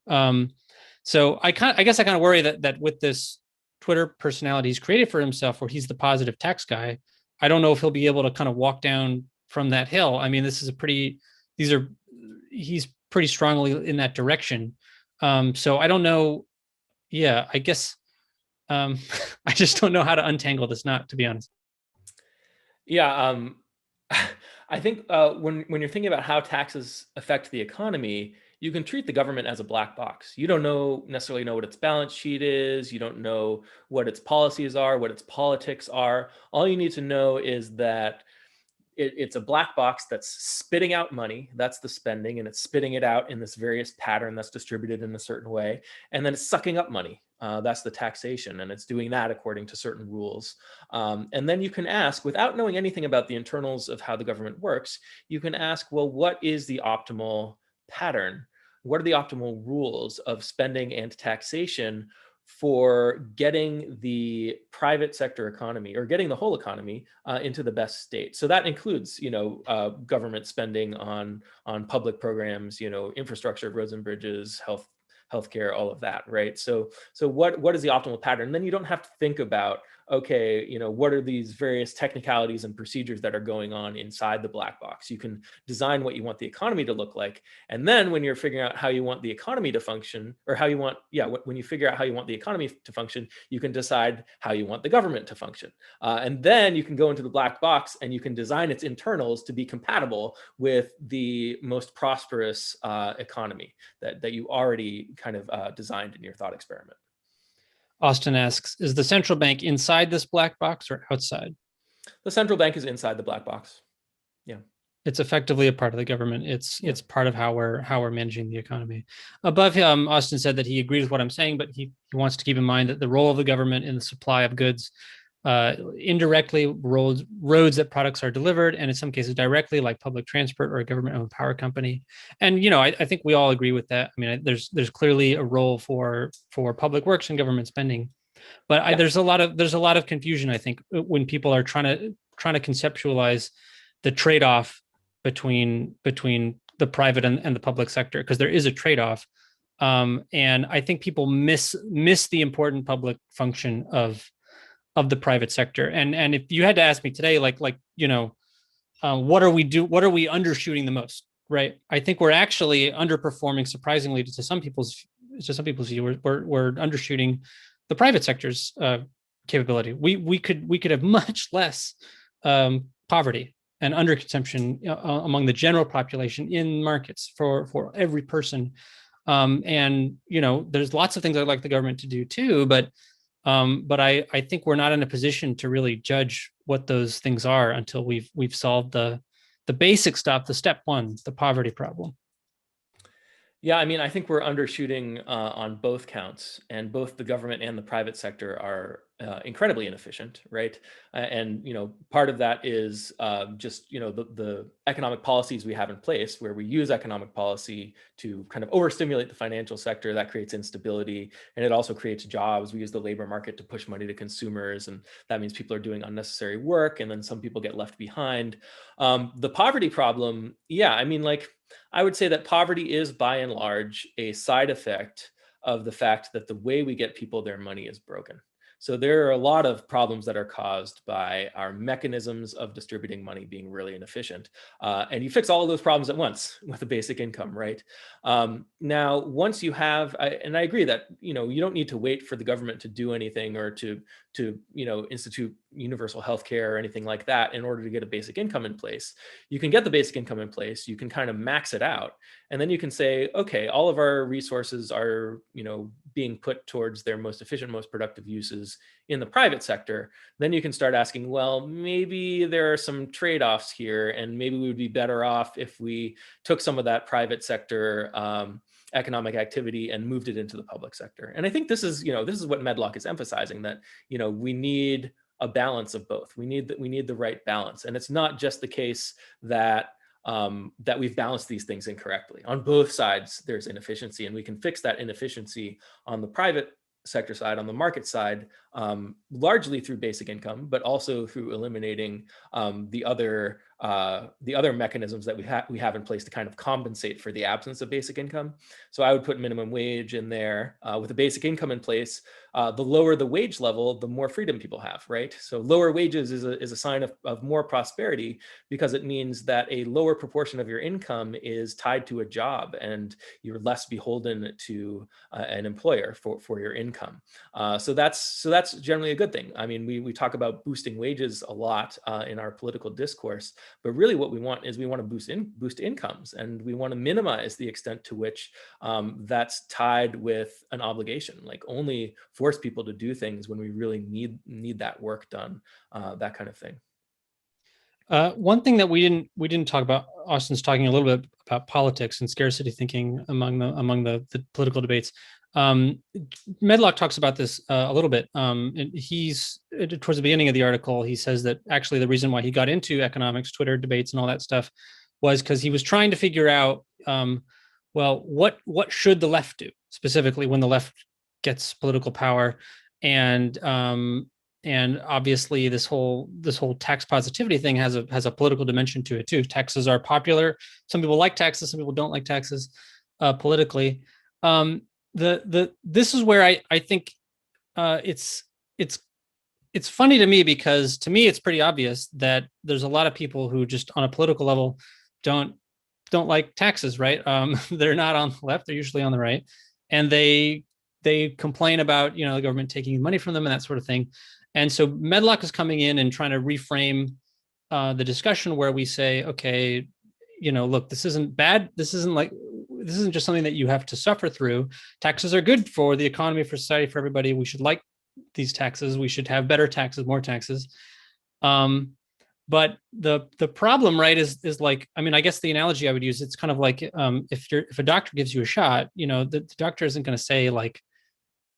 So I guess I kind of worry that with this Twitter personality he's created for himself, where he's the positive tax guy, I don't know if he'll be able to kind of walk down from that hill. I mean, he's pretty strongly in that direction. So I don't know. Yeah, I guess I just don't know how to untangle this knot, to be honest. Yeah, I think when you're thinking about how taxes affect the economy, you can treat the government as a black box. You don't necessarily know what its balance sheet is. You don't know what its policies are, what its politics are. All you need to know is that it's a black box that's spitting out money. That's the spending, and it's spitting it out in this various pattern that's distributed in a certain way. And then it's sucking up money. That's the taxation, and it's doing that according to certain rules. And then you can ask, without knowing anything about the internals of how the government works, you can ask, well, what is the optimal pattern? What are the optimal rules of spending and taxation for getting the private sector economy, or getting the whole economy into the best state? So that includes, government spending on public programs, infrastructure, roads and bridges, healthcare, all of that, right? So what is the optimal pattern? And then you don't have to think about, okay, what are these various technicalities and procedures that are going on inside the black box? You can design what you want the economy to look like. And then when you're figuring out how you want the economy to function, or when you figure out how you want the economy to function, you can decide how you want the government to function. And then you can go into the black box and you can design its internals to be compatible with the most prosperous economy that you already kind of designed in your thought experiment. Austin asks, is the central bank inside this black box or outside? The central bank is inside the black box. Yeah. It's effectively a part of the government. It's part of how we're managing the economy. Above him, Austin said that he agrees with what I'm saying, but he wants to keep in mind that the role of the government in the supply of goods, indirectly roads that products are delivered, and in some cases directly, like public transport or a government-owned power company. And I think we all agree with that. I mean, there's clearly a role for public works and government spending, but there's a lot of confusion, I think, when people are trying to conceptualize the trade-off between the private and the public sector, because there is a trade-off, and I think people miss the important public function of the private sector. And if you had to ask me today, what are we undershooting the most, right? I think we're actually underperforming, surprisingly, to some people's view. We're undershooting the private sector's capability. We could have much less poverty and underconsumption among the general population in markets for every person. And there's lots of things I'd like the government to do too, but I think we're not in a position to really judge what those things are until we've solved the basic stuff, the step one, the poverty problem. Yeah, I mean, I think we're undershooting on both counts, and both the government and the private sector are incredibly inefficient, right? And part of that is just the economic policies we have in place, where we use economic policy to kind of overstimulate the financial sector. That creates instability, and it also creates jobs. We use the labor market to push money to consumers, and that means people are doing unnecessary work, and then some people get left behind. The poverty problem, yeah, I mean, I would say that poverty is, by and large, a side effect of the fact that the way we get people their money is broken. So there are a lot of problems that are caused by our mechanisms of distributing money being really inefficient. And you fix all of those problems at once with a basic income, right? Now, once you have, and I agree that you don't need to wait for the government to do anything or to institute universal health care or anything like that in order to get a basic income in place. You can get the basic income in place, you can kind of max it out, and then you can say, okay, all of our resources are being put towards their most efficient, most productive uses in the private sector. Then you can start asking, well, maybe there are some trade-offs here, and maybe we would be better off if we took some of that private sector economic activity and moved it into the public sector. And I think this is what Medlock is emphasizing, that we need a balance of both. We need the right balance, and it's not just the case that we've balanced these things incorrectly. On both sides, there's inefficiency, and we can fix that inefficiency on the private sector side, on the market side, largely through basic income, but also through eliminating the other mechanisms that we have in place to kind of compensate for the absence of basic income. So I would put minimum wage in there. With a basic income in place, the lower the wage level, the more freedom people have, right? So lower wages is a sign of more prosperity, because it means that a lower proportion of your income is tied to a job, and you're less beholden to an employer for your income. So that's generally a good thing. I mean, we talk about boosting wages a lot in our political discourse, but really what we want to boost incomes, and we want to minimize the extent to which that's tied with an obligation, like only force people to do things when we really need that work done, that kind of thing. One thing that we didn't talk about, Austin's talking a little bit about politics and scarcity thinking among the political debates. Medlock talks about this a little bit. He's towards the beginning of the article, he says that actually the reason why he got into economics, Twitter debates, and all that stuff was because he was trying to figure out, well, what should the left do specifically when the left gets political power, and obviously this whole tax positivity thing has a political dimension to it too. Taxes are popular. Some people like taxes, some people don't like taxes politically. This is where I think it's funny to me, because to me it's pretty obvious that there's a lot of people who just on a political level don't like taxes, right? They're not on the left, they're usually on the right, and they complain about the government taking money from them and that sort of thing. And so Medlock is coming in and trying to reframe the discussion, where we say, okay, look, this isn't bad. This isn't just something that you have to suffer through. Taxes are good for the economy, for society, for everybody. We should like these taxes. We should have better taxes, more taxes. But the problem, right, is like, I mean, I guess the analogy I would use, it's kind of like if a doctor gives you a shot, the doctor isn't going to say like,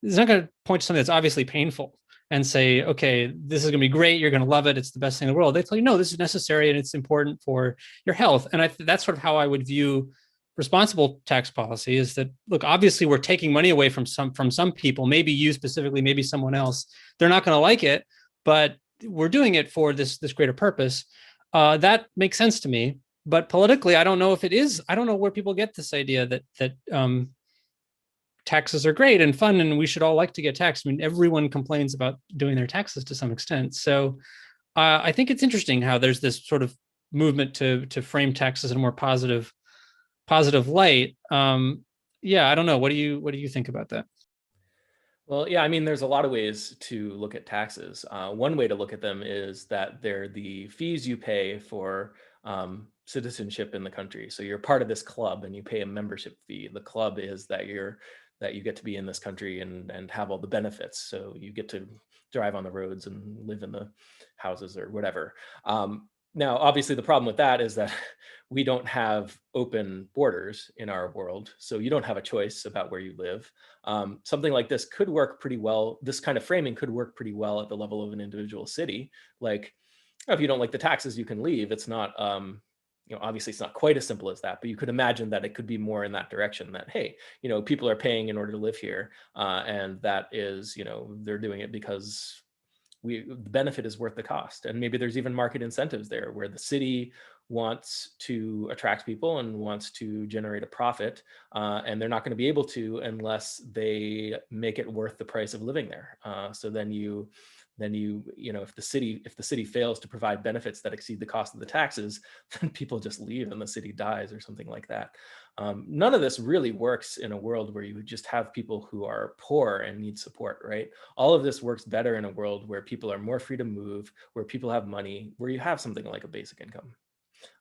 it's not going to point to something that's obviously painful and say, okay, this is going to be great, you're going to love it, it's the best thing in the world. They tell you, no, this is necessary and it's important for your health. And that's sort of how I would view responsible tax policy, is that, look, obviously we're taking money away from some people, maybe you specifically, maybe someone else. They're not going to like it, but we're doing it for this greater purpose. That makes sense to me. But politically, I don't know if it is. I don't know where people get this idea that taxes are great and fun and we should all like to get taxed. I mean, everyone complains about doing their taxes to some extent. So I think it's interesting how there's this sort of movement to frame taxes in a more positive light. Yeah, I don't know. What do you think about that? Well, yeah, I mean, there's a lot of ways to look at taxes. One way to look at them is that they're the fees you pay for citizenship in the country. So you're part of this club and you pay a membership fee. The club is that you get to be in this country and have all the benefits. So you get to drive on the roads and live in the houses or whatever. Now, obviously, the problem with that is that we don't have open borders in our world. So you don't have a choice about where you live. Something like this could work pretty well. This kind of framing could work pretty well at the level of an individual city. Like, if you don't like the taxes, you can leave. It's not, obviously it's not quite as simple as that, but you could imagine that it could be more in that direction, that, hey, people are paying in order to live here. And that is, they're doing it because the benefit is worth the cost. And maybe there's even market incentives there where the city wants to attract people and wants to generate a profit, and they're not going to be able to unless they make it worth the price of living there. So then if the city fails to provide benefits that exceed the cost of the taxes, then people just leave and the city dies or something like that. None of this really works in a world where you just have people who are poor and need support, right? All of this works better in a world where people are more free to move, where people have money, where you have something like a basic income.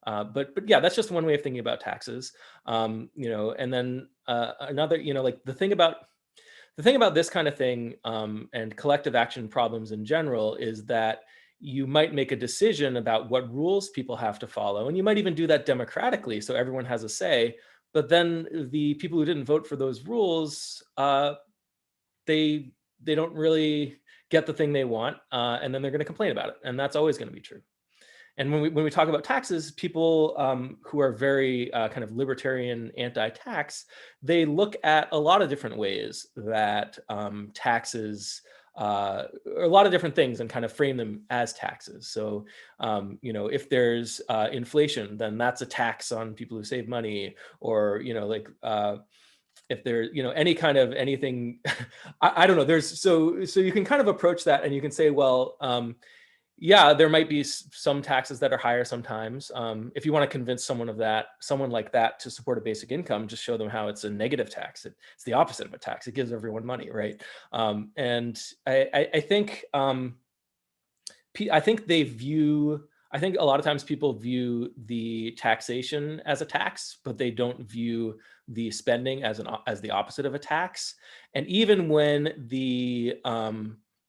But yeah, that's just one way of thinking about taxes. And then another, like the thing about this kind of thing and collective action problems in general is that you might make a decision about what rules people have to follow, and you might even do that democratically, so everyone has a say. But then the people who didn't vote for those rules, they don't really get the thing they want, and then they're going to complain about it, and that's always going to be true. And when we talk about taxes, people who are very kind of libertarian anti-tax, they look at a lot of different ways that taxes, a lot of different things, and kind of frame them as taxes. So, if there's inflation, then that's a tax on people who save money, or if there's any kind of anything, I don't know. There's so you can kind of approach that, and you can say, well. Yeah, there might be some taxes that are higher sometimes. If you want to convince someone like that to support a basic income, just show them how it's a negative tax. It's the opposite of a tax. It gives everyone money, right? And I think I think a lot of times people view the taxation as a tax, but they don't view the spending as the opposite of a tax. And even when the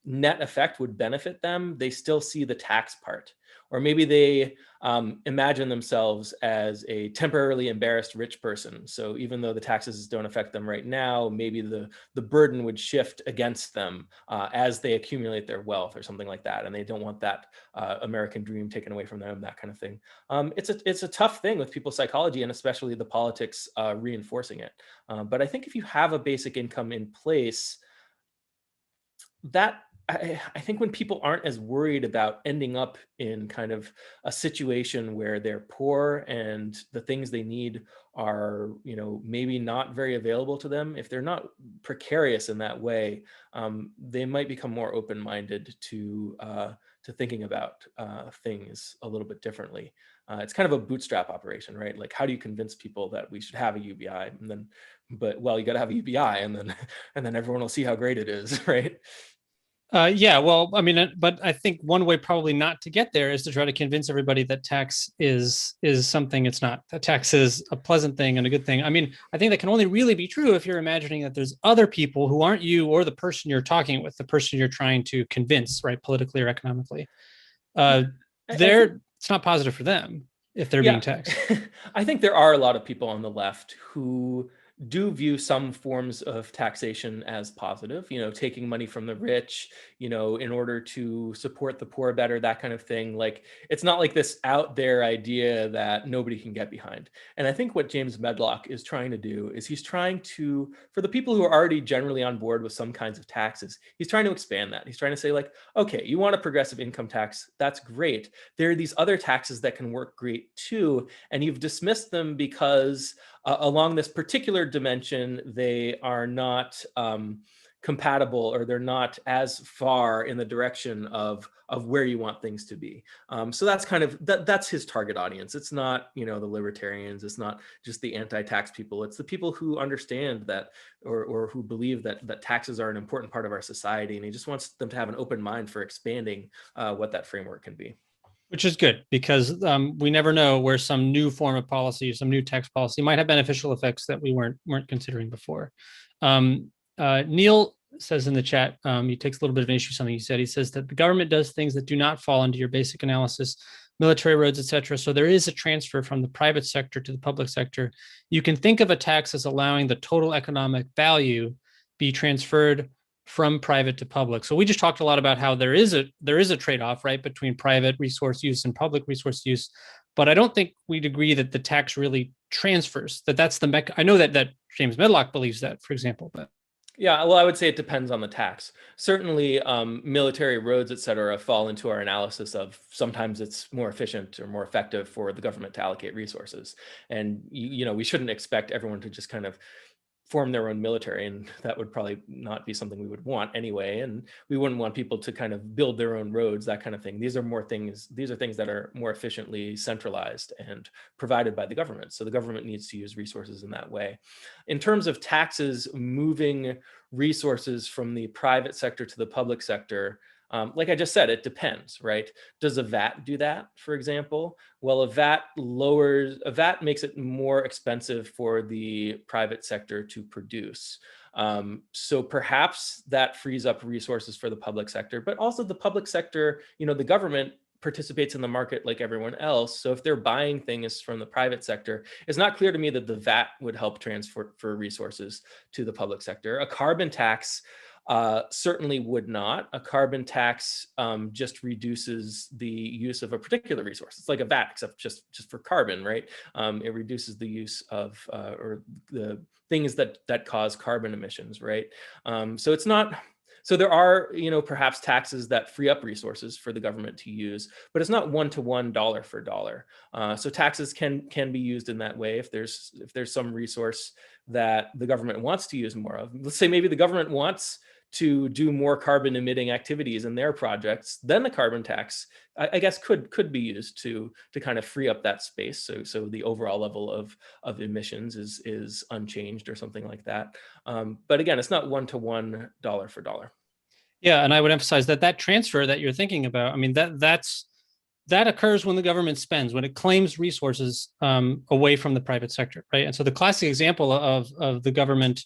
net effect would benefit them, they still see the tax part. Or maybe they imagine themselves as a temporarily embarrassed rich person. So even though the taxes don't affect them right now, maybe the burden would shift against them as they accumulate their wealth or something like that. And they don't want that American dream taken away from them, that kind of thing. It's a tough thing with people's psychology, and especially the politics reinforcing it. But I think if you have a basic income in place, that I think when people aren't as worried about ending up in kind of a situation where they're poor and the things they need are, maybe not very available to them, if they're not precarious in that way, they might become more open-minded to thinking about things a little bit differently. It's kind of a bootstrap operation, right? Like, how do you convince people that we should have a UBI? And then, you got to have a UBI, and then everyone will see how great it is, right? Yeah, well, I mean, but I think one way probably not to get there is to try to convince everybody that tax is something it's not. That tax is a pleasant thing and a good thing. I mean, I think that can only really be true if you're imagining that there's other people who aren't you or the person you're talking with, the person you're trying to convince, right, politically or economically. it's not positive for them if they're Yeah. being taxed. I think there are a lot of people on the left who do view some forms of taxation as positive, taking money from the rich, in order to support the poor better, that kind of thing. Like, it's not like this out there idea that nobody can get behind. And I think what James Medlock is trying to do is he's trying to, for the people who are already generally on board with some kinds of taxes, he's trying to expand that. He's trying to say, like, okay, you want a progressive income tax, that's great. There are these other taxes that can work great too, and you've dismissed them because along this particular dimension, they are not compatible, or they're not as far in the direction of where you want things to be. So that's kind of, that's his target audience. It's not, the libertarians. It's not just the anti-tax people. It's the people who understand that, or who believe that taxes are an important part of our society. And he just wants them to have an open mind for expanding what that framework can be. Which is good, because we never know where some new form of policy, some new tax policy might have beneficial effects that we weren't considering before. Neil says in the chat, he takes a little bit of an issue with something he said. He says that the government does things that do not fall into your basic analysis, military, roads, etc. So there is a transfer from the private sector to the public sector. You can think of a tax as allowing the total economic value be transferred from private to public. So we just talked a lot about how there is a trade-off, right, between private resource use and public resource use. But I don't think we'd agree that the tax really transfers, that's the I know that James Medlock believes that, for example. But yeah, well, I would say it depends on the tax. Certainly, military, roads, et cetera, fall into our analysis of sometimes it's more efficient or more effective for the government to allocate resources. And, we shouldn't expect everyone to just kind of form their own military, and that would probably not be something we would want anyway. And we wouldn't want people to kind of build their own roads, that kind of thing. These are things that are more efficiently centralized and provided by the government. So the government needs to use resources in that way. In terms of taxes moving resources from the private sector to the public sector, like I just said, it depends, right? Does a VAT do that, for example? Well, a VAT makes it more expensive for the private sector to produce. So perhaps that frees up resources for the public sector, but also the public sector, the government participates in the market like everyone else. So if they're buying things from the private sector, it's not clear to me that the VAT would help transfer resources to the public sector. A carbon tax certainly would not. A carbon tax just reduces the use of a particular resource. It's like a VAT, except just for carbon, right? It reduces the use of or the things that cause carbon emissions, right? So it's not. So there are, perhaps taxes that free up resources for the government to use, but it's not one-to-one, dollar for dollar. So taxes can be used in that way if there's some resource that the government wants to use more of. Let's say maybe the government wants to do more carbon emitting activities in their projects, then the carbon tax, I guess, could be used to kind of free up that space. So the overall level of emissions is unchanged or something like that. But again, it's not one-to-one, dollar for dollar. Yeah, and I would emphasize that transfer that you're thinking about, I mean, that occurs when the government spends, when it claims resources away from the private sector, right? And so the classic example of the government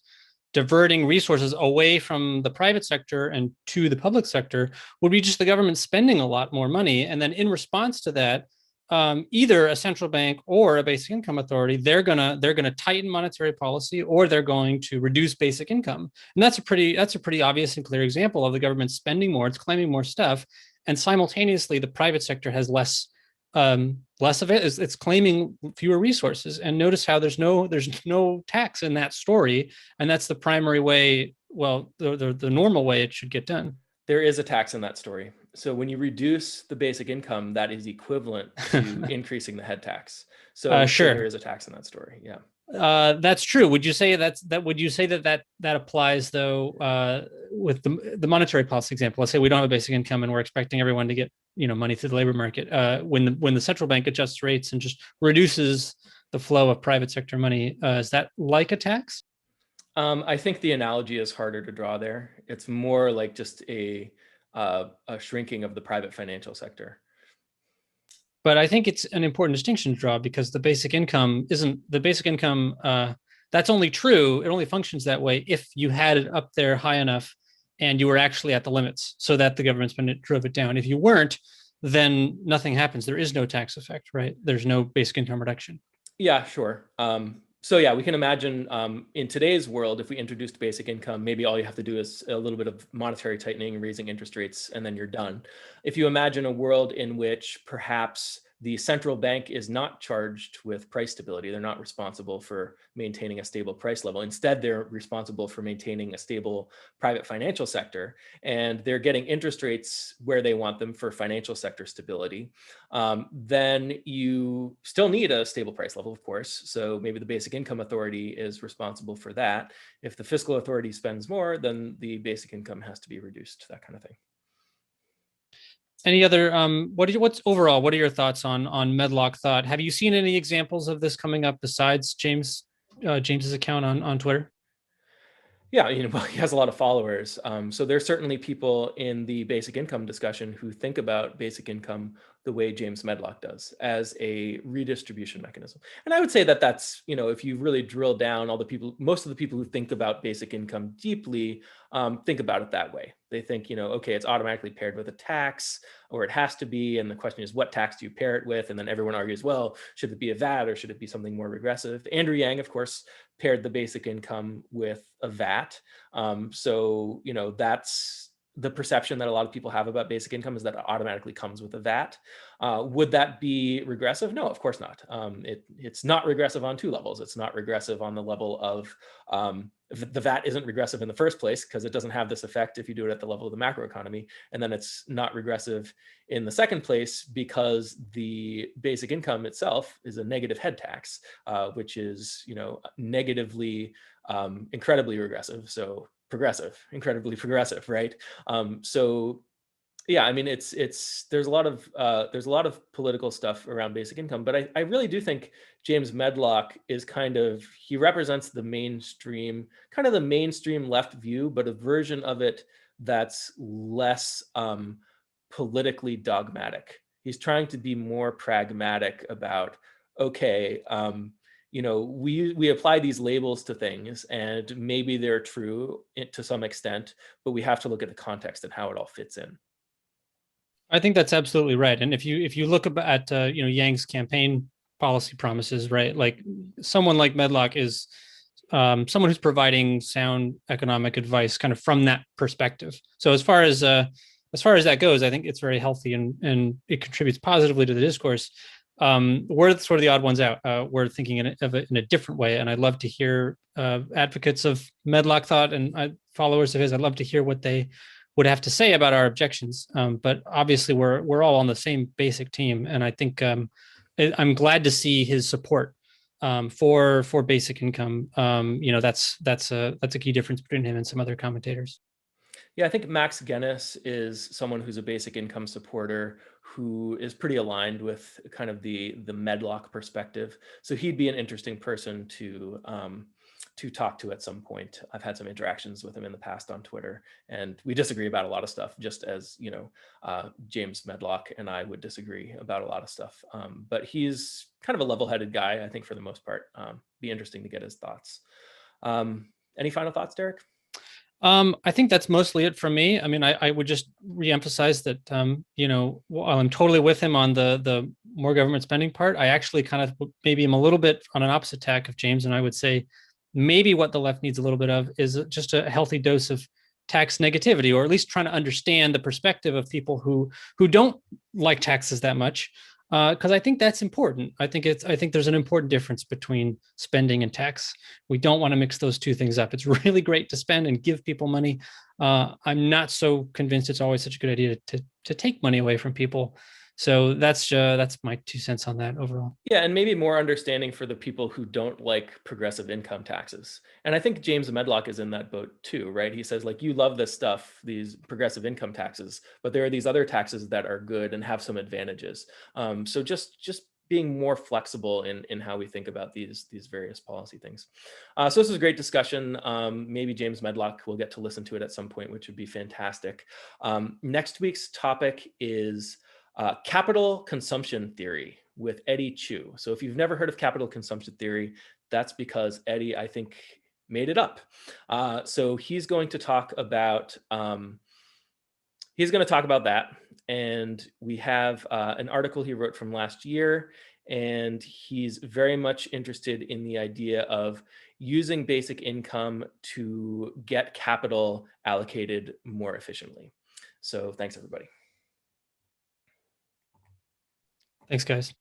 diverting resources away from the private sector and to the public sector would be just the government spending a lot more money. And then in response to that, either a central bank or a basic income authority, they're gonna tighten monetary policy, or they're going to reduce basic income. And that's a pretty obvious and clear example of the government spending more, it's claiming more stuff, and simultaneously the private sector has less of it. It's claiming fewer resources. And notice how there's no tax in that story, and that's the primary way, well, the normal way it should get done. There is a tax in that story. So when you reduce the basic income, that is equivalent to increasing the head tax. So, sure. So there is a tax in that story. Yeah. That's true. Would you say that applies though with the monetary policy example? Let's say we don't have a basic income and we're expecting everyone to get money through the labor market. When the central bank adjusts rates and just reduces the flow of private sector money, is that like a tax? I think the analogy is harder to draw there. It's more like just a shrinking of the private financial sector. But I think it's an important distinction to draw, because the basic income that's only true. It only functions that way if you had it up there high enough and you were actually at the limits so that the government spending drove it down. If you weren't, then nothing happens. There is no tax effect, right? There's no basic income reduction. Yeah, sure. So yeah, we can imagine in today's world, if we introduced basic income, maybe all you have to do is a little bit of monetary tightening, raising interest rates, and then you're done. If you imagine a world in which perhaps the central bank is not charged with price stability, they're not responsible for maintaining a stable price level. Instead, they're responsible for maintaining a stable private financial sector, and they're getting interest rates where they want them for financial sector stability. Then you still need a stable price level, of course. So maybe the Basic Income Authority is responsible for that. If the fiscal authority spends more, then the basic income has to be reduced, that kind of thing. Any other what's overall, what are your thoughts on Medlock Thought? Have you seen any examples of this coming up besides James's account on Twitter? Yeah, well, he has a lot of followers. So there's certainly people in the basic income discussion who think about basic income the way James Medlock does, as a redistribution mechanism. And I would say that that's, if you really drill down, most of the people who think about basic income deeply think about it that way. They think, okay, it's automatically paired with a tax, or it has to be. And the question is, what tax do you pair it with? And then everyone argues, well, should it be a VAT or should it be something more regressive? Andrew Yang, of course, paired the basic income with a VAT. So, that's the perception that a lot of people have about basic income, is that it automatically comes with a VAT. Would that be regressive? No, of course not. It's not regressive on two levels. It's not regressive on the level of the VAT isn't regressive in the first place because it doesn't have this effect if you do it at the level of the macroeconomy. And then it's not regressive in the second place because the basic income itself is a negative head tax, which is, negatively incredibly regressive. So incredibly progressive, right? So yeah, I mean, there's a lot of political stuff around basic income, but I really do think James Medlock is he represents the mainstream left view, but a version of it that's less politically dogmatic. He's trying to be more pragmatic about, okay, we apply these labels to things, and maybe they're true to some extent, but we have to look at the context and how it all fits in. I think that's absolutely right. And if you look at Yang's campaign policy promises, right, like someone like Medlock is someone who's providing sound economic advice kind of from that perspective. So as far as that goes, I think it's very healthy and it contributes positively to the discourse. We're sort of the odd ones out. We're thinking of it in a different way, and I'd love to hear advocates of Medlock Thought and followers of his. I'd love to hear what they would have to say about our objections. But obviously, we're all on the same basic team, and I think I'm glad to see his support for basic income. That's a key difference between him and some other commentators. Yeah, I think Max Guinness is someone who's a basic income supporter who is pretty aligned with kind of the Medlock perspective. So he'd be an interesting person to talk to at some point. I've had some interactions with him in the past on Twitter, and we disagree about a lot of stuff, just as James Medlock and I would disagree about a lot of stuff. But he's kind of a level-headed guy, I think, for the most part. Be interesting to get his thoughts. Any final thoughts, Derek? I think that's mostly it from me. I mean, I would just reemphasize that, while I'm totally with him on the more government spending part, I actually kind of maybe am a little bit on an opposite tack of James. And I would say maybe what the left needs a little bit of is just a healthy dose of tax negativity, or at least trying to understand the perspective of people who don't like taxes that much. Because I think that's important. I think there's an important difference between spending and tax. We don't want to mix those two things up. It's really great to spend and give people money. I'm not so convinced it's always such a good idea to take money away from people. So that's my 2 cents on that overall. Yeah, and maybe more understanding for the people who don't like progressive income taxes. And I think James Medlock is in that boat too, right? He says, like, you love this stuff, these progressive income taxes, but there are these other taxes that are good and have some advantages. So just being more flexible in how we think about these various policy things. So this was a great discussion. Maybe James Medlock will get to listen to it at some point, which would be fantastic. Next week's topic is capital consumption theory with Eddie Chu. So if you've never heard of capital consumption theory, that's because Eddie, I think, made it up. So he's going to talk about he's going to talk about that. And we have an article he wrote from last year, and he's very much interested in the idea of using basic income to get capital allocated more efficiently. So thanks, everybody. Thanks, guys.